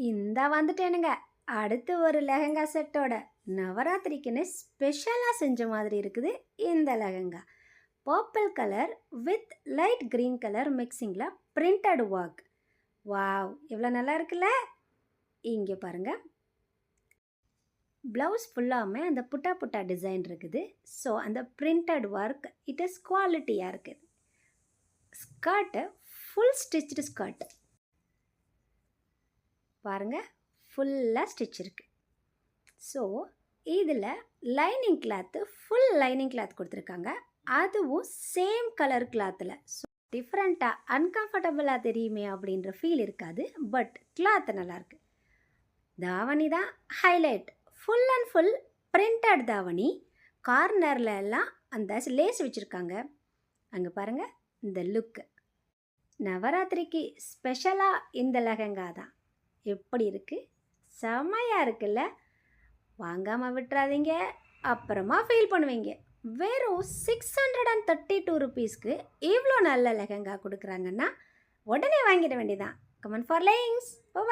இந்த வந்துட்டேனுங்க. அடுத்து ஒரு லெஹெங்கா செட்டோட நவராத்திரிக்குன்னு ஸ்பெஷலாக செஞ்ச மாதிரி இருக்குது இந்த lehenga. Purple colour with light green colour மிக்சிங்கில் பிரிண்டட் ஒர்க். வாவ், எவ்வளோ நல்லா இருக்குல்ல. இங்கே பாருங்க, ப்ளவுஸ் ஃபுல்லாமே அந்த புட்டா புட்டா டிசைன் இருக்குது. ஸோ அந்த பிரிண்டட் ஒர்க் இட் இஸ் குவாலிட்டியாக இருக்குது. ஸ்கர்ட்டு ஃபுல் ஸ்டிச்டு ஸ்கர்ட் பாருங்கள், ஃபுல்லாக ஸ்டிச் இருக்குது. ஸோ இதில் lining cloth full lining cloth கொடுத்துருக்காங்க. அதுவும் சேம் கலர் கிளாத்தில். ஸோ டிஃப்ரெண்ட்டாக அன்கம்ஃபர்டபுளாக தெரியுமே அப்படின்ற ஃபீல் இருக்காது. பட் கிளாத்து நல்லாயிருக்கு. தாவணி தான் highlight. Full and full printed தாவணி. கார்னரில் எல்லாம் அந்த லேஸ் வச்சுருக்காங்க. அங்கே பாருங்கள், இந்த லுக்கு நவராத்திரிக்கு ஸ்பெஷலாக இந்த லெஹங்கா தான். எப்படி இருக்குது? செம்மையாக இருக்குல்ல. வாங்காமல் விட்டுறாதீங்க, அப்புறமா ஃபீல் பண்ணுவீங்க. வெறும் 632 ருபீஸ்க்கு இவ்வளோ நல்ல லெஹங்கா கொடுக்குறாங்கன்னா உடனே வாங்கிட வேண்டியதான். Comment for links.